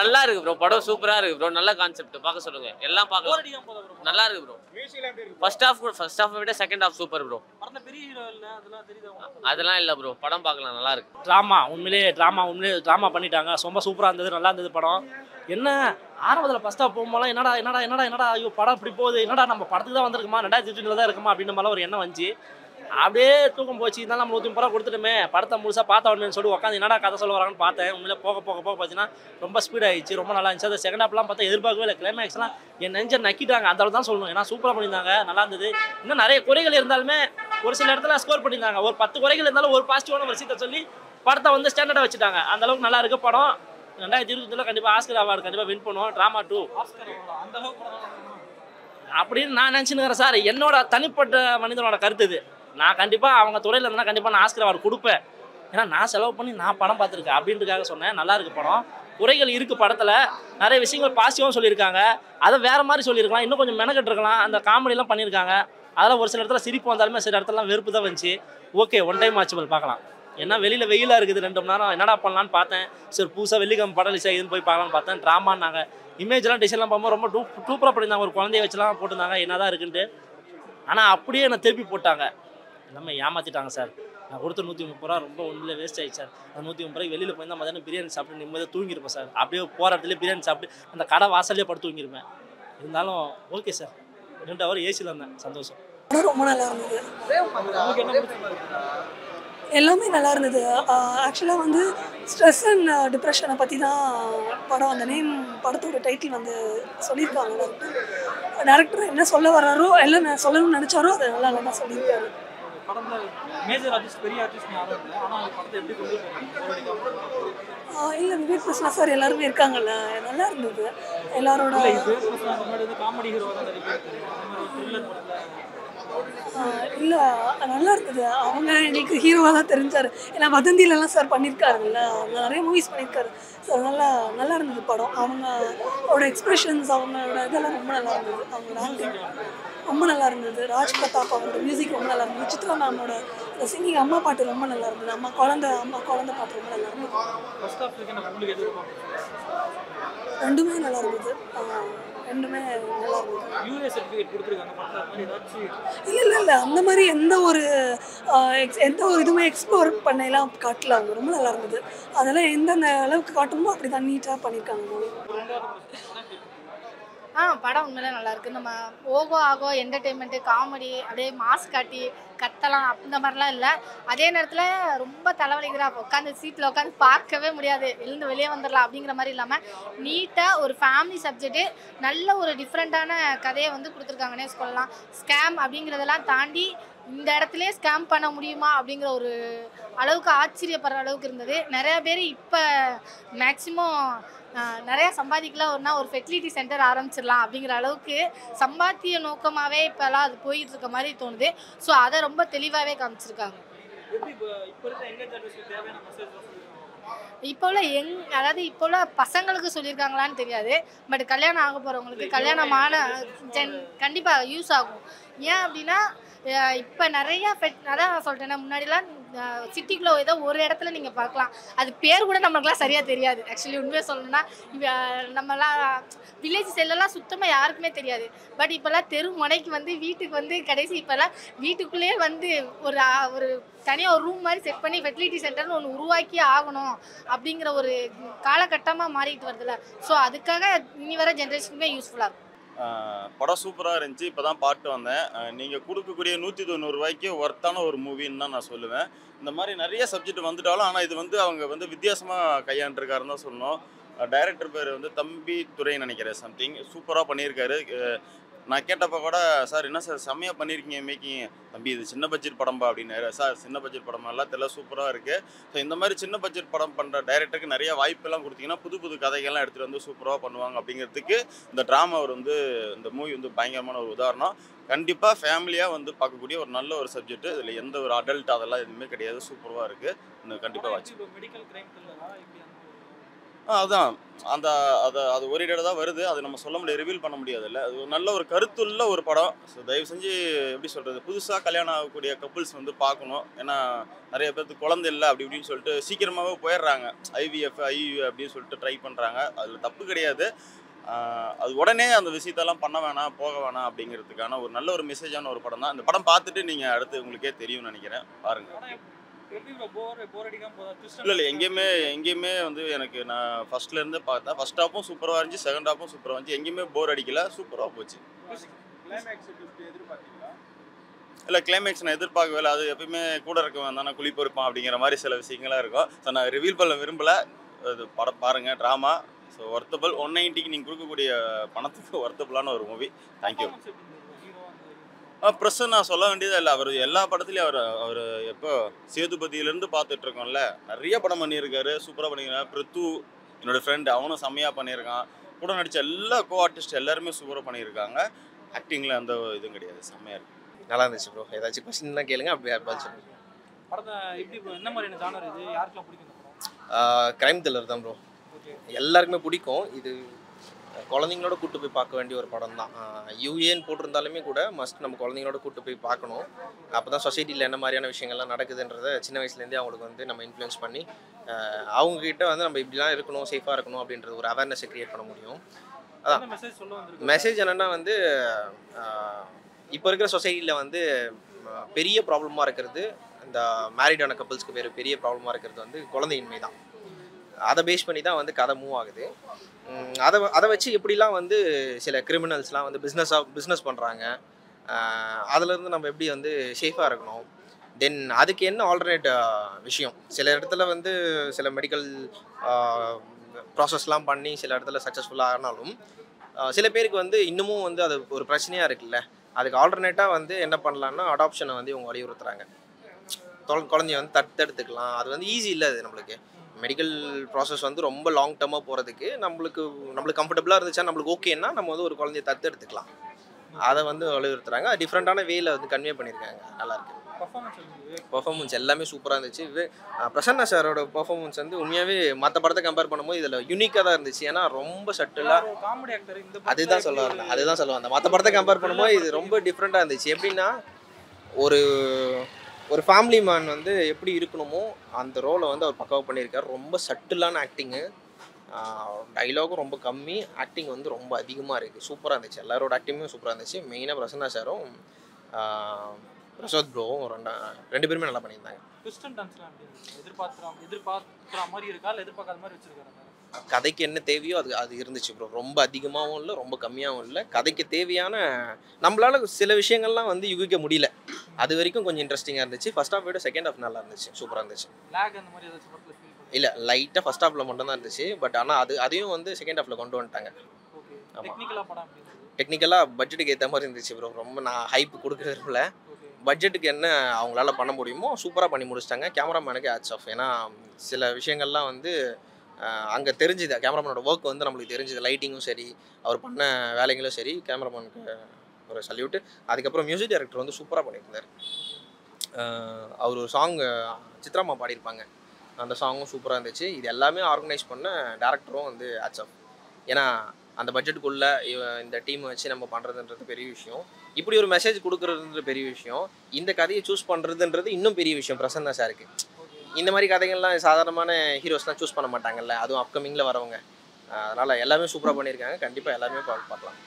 நல்லா இருக்கு ப்ரோ, படம் சூப்பரா இருக்கு ப்ரோ, நல்ல கான்செப்ட், பார்க்க சொல்லுங்க, எல்லாம் பார்க்கலாம், நல்லா இருக்கு ப்ரோ. ஃபர்ஸ்ட் ஹாஃப் விட செகண்ட் ஹாஃப் சூப்பர் ப்ரோ. அதெல்லாம் இல்ல ப்ரோ, படம் பார்க்கலாம், நல்லா இருக்கு. உண்மையிலே ட்ராமா பண்ணிட்டாங்க, ரொம்ப சூப்பராக இருந்தது, நல்லா இருந்தது படம். என்ன ஆரம்பத்தில் ஃபர்ஸ்ட் ஹாஃப் போகும்போது என்னடா ஐயோ படம் இப்படி போகுது, என்னடா நம்ம படத்துக்கு தான் வந்திருக்குமா, 2020 தான் இருக்குமா அப்படின்ற மாதிரி ஒரு எண்ணம் வந்துச்சு. அப்படியே தூக்கம் போச்சு, இருந்தாலும் நம்ம 130 ரூபா கொடுத்துட்டுமே படத்தை முழுசாக பார்த்தா உடனே சொல்லி உட்காந்து என்னடா கதை சொல்ல வராங்கன்னு பார்த்தேன். உண்மையிலே போக பார்த்தீங்கன்னா ரொம்ப ஸ்பீட் ஆகிடுச்சு, ரொம்ப நல்லா இருந்துச்சு. அது செகண்ட் ஹாப்லாம் பார்த்தா எதிர்பார்க்கவே இல்லை, கிளைமேக்ஸ்லாம் என் நெஞ்சை நக்கிட்டாங்க, அந்த அளவு தான் சொல்லணும். ஏன்னா சூப்பராக பண்ணியிருந்தாங்க, நல்லா இருந்தது. இன்னும் நிறைய குறைகள் இருந்தாலுமே ஒரு சில இடத்துல ஸ்கோர் பண்ணியிருந்தாங்க. ஒரு 10 குறைகள் இருந்தாலும் ஒரு பாசிட்டிவான ஒரு விஷயத்தை சொல்லி படத்தை வந்து ஸ்டாண்டர்டாக வச்சுட்டாங்க. அந்த அளவுக்கு நல்லா இருக்கு படம். 2020 கண்டிப்பாக ஆஸ்கர் அவார்டு கண்டிப்பாக வின் பண்ணுவோம். ட்ராமா 2 அப்படின்னு நான் நினச்சினுக்கிறேன் சார். என்னோட தனிப்பட்ட மனிதனோட கருத்து இது. நான் கண்டிப்பாக அவங்க துறையில் இருந்தால் கண்டிப்பாக நான் ஆஸ்கர் அவார்டு கொடுப்பேன். ஏன்னா நான் செலவு பண்ணி நான் படம் பார்த்துருக்கேன் அப்படின்றதுக்காக சொன்னேன். நல்லா இருக்கு படம். குறைகள் இருக்குது படத்தில், நிறைய விஷயங்கள் பாசிட்டிவாகவும் சொல்லியிருக்காங்க, அதை வேறு மாதிரி சொல்லியிருக்கலாம், இன்னும் கொஞ்சம் மெனக்கெட்டுருக்கலாம். அந்த காமெடியெலாம் பண்ணியிருக்காங்க, அதெல்லாம் ஒரு சில இடத்துல சிரிப்பு வந்தாலுமே சில இடத்துலலாம் வெறுப்பு தான் வந்துச்சு. ஓகே, ஒன் டைம் வாட்சபிள் பார்க்கலாம். ஏன்னா வெளியில் வெயிலாக இருக்குது, 2 மணி நேரம் என்னடா பண்ணலான்னு பார்த்தேன். சரி புதுசாக வெள்ளிக்கிழமை படம் ரிலீஸ் ஆகிதுன்னு போய் பார்க்கலான்னு பார்த்தேன். ட்ராமான்னாங்க, இமேஜ்லாம் டிசைன்லாம் பார்க்கும்போது ரொம்ப சூப்பராக பண்ணியிருந்தாங்க. ஒரு குழந்தைய வச்சுலாம் போட்டிருந்தாங்க, என்ன தான் இருக்குன்ட்டு. ஆனால் அப்படியே என்னை திருப்பி போட்டாங்க, எல்லாமே ஏமாற்றிட்டாங்க சார். நான் கொடுத்த 130 ரூபா ரொம்ப ஒன்றில் வேஸ்ட் ஆகிடுச்சு சார். அந்த 130 ரூபாய்க்கு வெளியில் போயிருந்தால் மதியானம் பிரியாணி சாப்பிட்டு நிம்மதியாக தூங்கியிருப்பேன் சார். அப்படியே போகிற இடத்துல பிரியாணி சாப்பிட்டு அந்த கடை வாசல்லே படுத்து தூங்கியிருப்பேன். இருந்தாலும் ஓகே சார், 2 ஹவர் ஏசியில் இருந்தேன், சந்தோஷம். ரொம்ப நல்லா இருந்தது, எல்லாமே நல்லா இருந்தது. ஆக்சுவலாக வந்து ஸ்ட்ரெஸ் அண்ட் டிப்ரெஷனை பற்றி தான் படம். அந்த நேம் படத்தோட டைட்டில் வந்து சொல்லியிருக்காங்க. டேரக்டர் என்ன சொல்ல வர்றாரோ எல்லாம் நான் சொல்லணும்னு நினச்சாரோ அதை நல்லா சொல்லியிருக்காரு. இல்லை, விவேக் கிருஷ்ணா சார் எல்லாருமே இருக்காங்கல்ல, நல்லா இருந்தது எல்லாரோட. இல்லை, நல்லா இருந்தது. அவங்க எங்களுக்கு ஹீரோவாக தான் தெரிஞ்சார். ஏன்னா வதந்தியிலலாம் சார் பண்ணியிருக்காருல்ல, அவங்க நிறைய மூவிஸ் பண்ணியிருக்காரு. ஸோ நல்லா இருந்தது படம். அவங்களோட எக்ஸ்பிரஷன்ஸ், அவங்களோட இதெல்லாம் ரொம்ப நல்லா இருந்தது. அவங்களோட ஆக்டிங் ரொம்ப நல்லா இருந்தது. ராஜ் பிரதாப் அவரோட மியூசிக் ரொம்ப நல்லா இருந்தது. சித்ரா மேமோட சிங்கிங், அம்மா பாட்டு ரொம்ப நல்லா இருந்தது. அம்மா குழந்தை பாட்டு ரொம்ப நல்லா இருந்தது. ரெண்டுமே நல்லா இருந்தது. இல்லை, அந்த மாதிரி எந்த ஒரு இதுவுமே எக்ஸ்ப்ளோர் பண்ணலாம் காட்டல. அவங்க ரொம்ப நல்லா இருந்தது. அதெல்லாம் எந்தெந்த அளவுக்கு காட்டணுமோ அப்படி தான் நீட்டாக பண்ணியிருக்காங்க. படம் உண்மையிலே நல்லாயிருக்கு. நம்ம ஆகோ என்டர்டெயின்மெண்ட்டு, காமெடி, அப்படியே மாஸ் காட்டி கத்தலாம் அந்த மாதிரிலாம் இல்லை. அதே நேரத்தில் ரொம்ப தலைவலிக்கிறா, உட்காந்து சீட்டில் உட்காந்து பார்க்கவே முடியாது, எழுந்து வெளியே வந்துடலாம் அப்படிங்கிற மாதிரி இல்லாமல் நீட்டாக ஒரு ஃபேமிலி சப்ஜெக்ட்டு, நல்ல ஒரு டிஃப்ரெண்ட்டான கதையை வந்து கொடுத்துருக்காங்கன்னே சொல்லலாம். ஸ்கேம் அப்படிங்கிறதெல்லாம் தாண்டி இந்த இடத்துலேயே ஸ்கேம் பண்ண முடியுமா அப்படிங்கிற ஒரு அளவுக்கு ஆச்சரியப்படுற அளவுக்கு இருந்தது. நிறையா பேர் இப்போ மேக்ஸிமம் நிறையா சம்பாதிக்கலாம், ஒரு ஃபெர்டிலிட்டி சென்டர் ஆரம்பிச்சிடலாம் அப்படிங்கிற அளவுக்கு சம்பாத்திய நோக்கமாகவே இப்போலாம் அது போயிட்டு இருக்க மாதிரி தோணுது. ஸோ அதை ரொம்ப தெளிவாகவே காமிச்சிருக்காங்க. இப்போ உள்ள அதாவது இப்போ உள்ள பசங்களுக்கு சொல்லியிருக்காங்களான்னு தெரியாது, பட் கல்யாணம் ஆக போகிறவங்களுக்கு, கல்யாணமான கண்டிப்பாக யூஸ் ஆகும். ஏன் அப்படின்னா இப்போ நிறையா அதான் நான் சொல்லிட்டேன்னா, முன்னாடிலாம் சிட்டிக்குள்ளே ஏதோ ஒரு இடத்துல நீங்கள் பார்க்கலாம், அது பேர் கூட நம்மளுக்குலாம் சரியாக தெரியாது. ஆக்சுவலி உண்மையாக சொல்லணும்னா நம்மலாம் வில்லேஜ் சைட்லலாம் சுத்தமாக யாருக்குமே தெரியாது. பட் இப்போல்லாம் தெரு முனைக்கு வந்து வீட்டுக்கு வந்து கடைசி இப்போல்லாம் வீட்டுக்குள்ளேயே வந்து ஒரு தனியாக ஒரு ரூம் மாதிரி செட் பண்ணி ஃபெர்டிலிட்டி சென்டர்னு ஒன்று உருவாக்கி ஆகணும் அப்படிங்கிற ஒரு காலகட்டமாக மாறிட்டு வருதுல்ல. ஸோ அதுக்காக இனி வர ஜென்ரேஷனுமே யூஸ்ஃபுல்லாக இருக்கும். படம் சூப்பராக இருந்துச்சு. இப்போ தான் பார்த்து வந்தேன். நீங்கள் கொடுக்கக்கூடிய 190 ரூபாய்க்கு ஒர்த்தான ஒரு மூவின்னு தான் நான் சொல்லுவேன். இந்த மாதிரி நிறைய சப்ஜெக்ட் வந்துட்டாலும் ஆனால் இது வந்து அவங்க வந்து வித்தியாசமாக கையாண்டிருக்காருன்னு தான் சொல்லணும். டைரக்டர் பேர் வந்து தம்பி துரைன்னு நினைக்கிறேன், சம்திங் சூப்பராக பண்ணியிருக்காரு. நான் கேட்டப்போ கூட, சார் என்ன சார் செம்மையாக பண்ணியிருக்கீங்க மேக்கிங், தம்பி இது சின்ன பட்ஜெட் படம்பா அப்படின்னாரு. சார் சின்ன பட்ஜெட் படம் எல்லாம் தெரியல, சூப்பராக இருக்குது. ஸோ இந்த மாதிரி சின்ன பட்ஜெட் படம் பண்ணுற டைரக்டருக்கு நிறைய வாய்ப்பெல்லாம் கொடுத்தீங்கன்னா புது கதைகள்லாம் எடுத்துகிட்டு வந்து சூப்பராக பண்ணுவாங்க. அப்படிங்கிறதுக்கு இந்த ட்ராமா வந்து இந்த மூவி வந்து பயங்கரமான ஒரு உதாரணம். கண்டிப்பாக ஃபேமிலியாக வந்து பார்க்கக்கூடிய ஒரு நல்ல ஒரு சப்ஜெக்ட். இதில் எந்த ஒரு அடல்ட் அதெல்லாம் எதுவுமே கிடையாது, சூப்பராக இருக்குது. இன்னும் கண்டிப்பாக வாட்ச். அதான் அந்த அது ஓரியன்டாக தான் வருது. அது நம்ம சொல்ல முடியாது, ரிவீல் பண்ண முடியாதுல்ல. அது ஒரு நல்ல ஒரு கருத்துள்ள ஒரு படம். ஸோ தயவு செஞ்சு எப்படி சொல்கிறது, புதுசாக கல்யாணம் ஆகக்கூடிய கப்புள்ஸ் வந்து பார்க்கணும். ஏன்னா நிறைய பேருக்கு குழந்தை இல்லை அப்படி இப்படின்னு சொல்லிட்டு சீக்கிரமாகவே போயிடுறாங்க. ஐவிஎஃப் ஐயு அப்படின்னு சொல்லிட்டு ட்ரை பண்ணுறாங்க. அதில் தப்பு கிடையாது. அது உடனே அந்த விஷயத்தெல்லாம் பண்ண வேணாம், போக வேணாம் அப்படிங்கிறதுக்கான ஒரு நல்ல ஒரு மெசேஜான ஒரு படம் தான். இந்த படம் பார்த்துட்டு நீங்கள் அடுத்து உங்களுக்கே தெரியும்னு நினைக்கிறேன். பாருங்கள். இல்லை எங்கேயுமே வந்து எனக்கு நான் ஃபர்ஸ்ட்லேருந்து பார்த்தேன். ஃபர்ஸ்ட் ஹாஃபும் சூப்பராக இருந்துச்சு, செகண்ட் ஹாஃபும் சூப்பராக இருந்துச்சு. எங்கேயுமே போர் அடிக்கல, சூப்பராக போச்சு. இல்லை கிளைமேக்ஸ் நான் எதிர்பார்க்கவே இல்லை. அது எப்பயுமே கூட இருக்கவன் தானே குழி பொறுப்பான் அப்படிங்கிற மாதிரி சில விஷயங்களாக இருக்கும். ஸோ நான் ரிவீல் பண்ண விரும்பலை. அது படம் பாருங்கள், ட்ராமா. So worthable. 190க்கு நீங்கள் கொடுக்கக்கூடிய பணத்துக்கு ஒர்த்தபிளான ஒரு மூவி. தேங்க்யூ. ப்ரெஸ்ஸை நான் சொல்ல வேண்டியதே இல்லை. அவர் எல்லா படத்துலையும் அவர் எப்போ சேதுபதியிலேருந்து பார்த்துட்ருக்கோம்ல, நிறைய படம் பண்ணியிருக்காரு, சூப்பராக பண்ணியிருக்காரு. பிருத்து என்னோடய ஃப்ரெண்டு, அவனும் செம்மையாக பண்ணியிருக்கான். கூட நடித்த எல்லா ஆர்டிஸ்ட் எல்லாருமே சூப்பராக பண்ணியிருக்காங்க. ஆக்டிங்கில் அந்த இதுவும் கிடையாது, செம்மையாக இருக்குது. நல்லா இருந்துச்சு ப்ரோ. ஏதாச்சும் கொஸ்டின்லாம் கேளுங்க, அப்படியே பதில் சொல்லுங்கள். படத்தை எப்படி ப்ரோ, என்ன மாதிரியான ஜானர் இது, யாருக்கெல்லாம் பிடிக்கும் இந்த படம்? க்ரைம் த்ரில்லர் தான் ப்ரோ. எல்லாருக்குமே பிடிக்கும். இது குழந்தைங்களோட கூட்டு போய் பார்க்க வேண்டிய ஒரு படம் தான். யூஏன்னு போட்டிருந்தாலுமே கூட மஸ்ட் நம்ம குழந்தைங்களோட கூட்டு போய் பார்க்கணும். அப்போ தான் சொசைட்டியில் என்ன மாதிரியான விஷயங்கள்லாம் நடக்குதுன்றதை சின்ன வயசுலேருந்தே அவங்களுக்கு வந்து நம்ம இன்ஃப்ளூயன்ஸ் பண்ணி அவங்கக்கிட்ட வந்து நம்ம இப்படிலாம் இருக்கணும், சேஃபாக இருக்கணும் அப்படின்றது ஒரு அவேர்னஸை க்ரியேட் பண்ண முடியும். அதான் மெசேஜ் என்னென்னா வந்து இப்போ இருக்கிற சொசைட்டியில் வந்து பெரிய ப்ராப்ளமாக இருக்கிறது, இந்த மேரிடான கப்புள்ஸ்க்கு பெரிய ப்ராப்ளமாக இருக்கிறது வந்து குழந்தையின்மை தான். அதை பேஸ் பண்ணி தான் வந்து கதை மூவ் ஆகுது. அதை வச்சு எப்படிலாம் வந்து சில கிரிமினல்ஸ்லாம் வந்து பிஸ்னஸ் பண்ணுறாங்க, அதிலேருந்து நம்ம எப்படி வந்து சேஃபாக இருக்கணும். தென் அதுக்கு என்ன ஆல்டர்னேட் விஷயம், சில இடத்துல வந்து சில மெடிக்கல் ப்ராசஸ்லாம் பண்ணி சில இடத்துல சக்ஸஸ்ஃபுல்லாக ஆனாலும் சில பேருக்கு வந்து இன்னமும் வந்து அது ஒரு பிரச்சனையாக இருக்குல்ல. அதுக்கு ஆல்டர்னேட்டாக வந்து என்ன பண்ணலான்னா அடாப்ஷனை வந்து இவங்க வலியுறுத்துறாங்க. குழந்தைய வந்து தத்தெடுத்துக்கலாம். அது வந்து ஈஸி இல்லை. அது நம்மளுக்கு மெடிக்கல் ப்ராசஸ் வந்து ரொம்ப லாங் டர்மாக போகிறதுக்கு நம்மளுக்கு கம்ஃபர்டபுளாக இருந்துச்சா, நம்மளுக்கு ஓகேன்னா நம்ம வந்து ஒரு குழந்தைய தத்தெடுத்துக்கலாம். அதை வந்து வலியுறுத்துறாங்க. அது டிஃப்ரெண்ட்டான வேயில் வந்து கன்வே பண்ணியிருக்காங்க. நல்லாயிருக்கு. பர்ஃபார்மன்ஸ் எல்லாமே சூப்பராக இருந்துச்சு. பிரசன்னா சாரோட பர்ஃபார்மன்ஸ் வந்து உண்மையாகவே மற்ற படத்தை கம்பேர் பண்ணும்போது இதில் யூனிக்காக தான் இருந்துச்சு. ஏன்னா ரொம்ப சட்டிலாக, அதுதான் சொல்ல வந்தேன். மற்ற படத்தை கம்பேர் பண்ணும்போது இது ரொம்ப டிஃப்ரெண்ட்டாக இருந்துச்சு. எப்படின்னா ஒரு ஃபேமிலி மேன் வந்து எப்படி இருக்கணுமோ அந்த ரோலை வந்து அவர் பக்காவாக பண்ணியிருக்கார். ரொம்ப சட்டிலான ஆக்டிங்கு, டைலாகும் ரொம்ப கம்மி, ஆக்டிங் வந்து ரொம்ப அதிகமாக இருக்குது. சூப்பராக இருந்துச்சு. எல்லாரோட ஆக்டிங்குமே சூப்பராக இருந்துச்சு. மெயினாக பிரசன்னா சாரும் பிரசாத் ப்ரோவும் ரெண்டு பேருமே நல்லா பண்ணியிருந்தாங்க. கதைக்கு என்ன தேவையோ அது இருந்துச்சு ப்ரோ. ரொம்ப அதிகமாகவும் இல்லை, ரொம்ப கம்மியாகவும் இல்லை. கதைக்கு தேவையான நம்மளால சில விஷயங்கள்லாம் வந்து யூகிக்க முடியல. அது வரைக்கும் கொஞ்சம் இன்ட்ரெஸ்டிங்காக இருந்துச்சு. ஃபர்ஸ்ட் ஹாஃப் விட செகண்ட் ஹாஃப் நல்லா இருந்துச்சு, சூப்பராக இருந்துச்சு. இல்லை, லைட்டாக ஃபர்ஸ்ட் ஹாஃபில் மட்டும் தான் இருந்துச்சு. பட் ஆனால் அதையும் வந்து செகண்ட் ஹாஃபில் கொண்டு வந்துட்டாங்க. டெக்னிக்கலாக பட்ஜெட்டுக்கு ஏற்ற மாதிரி இருந்துச்சு ப்ரோ. ரொம்ப நான் ஹைப் கொடுக்குறதுல பட்ஜெட்டுக்கு என்ன அவங்களால பண்ண முடியுமோ சூப்பராக பண்ணி முடிச்சிட்டாங்க. கேமராமேனுக்கு ஹேட்ஸ் ஆஃப். ஏன்னா சில விஷயங்கள்லாம் வந்து அங்கே தெரிஞ்சுது. கேமராமேனோட ஒர்க் வந்து நம்மளுக்கு தெரிஞ்சுது. லைட்டிங்கும் சரி, அவர் பண்ண வேலைங்களும் சரி, கேமராமேனுக்கு ஒரு சல்யூட்டு. அதுக்கப்புறம் மியூசிக் டைரக்டர் வந்து சூப்பராக பண்ணியிருந்தார். அவர் ஒரு சாங் சித்ராமா பாடியிருப்பாங்க, அந்த சாங்கும் சூப்பராக இருந்துச்சு. இது எல்லாமே ஆர்கனைஸ் பண்ண டேரக்டரும் வந்து ஹேட்ஸ் ஆஃப். ஏன்னா அந்த பட்ஜெட்டுக்குள்ளே இந்த டீம் வச்சு நம்ம பண்ணுறதுன்றது பெரிய விஷயம். இப்படி ஒரு மெசேஜ் கொடுக்குறதுன்றது பெரிய விஷயம். இந்த கதையை சூஸ் பண்ணுறதுன்றது இன்னும் பெரிய விஷயம். பிரசன்னா சாருக்கு இந்த மாதிரி கதைகள்லாம் சாதாரணமான ஹீரோஸ்லாம் சூஸ் பண்ண மாட்டாங்கல்ல, அதுவும் அப்கமிங்கில் வரவங்க. அதனால் எல்லாமே சூப்பராக பண்ணியிருக்காங்க. கண்டிப்பாக எல்லாமே பார்க்கலாம்.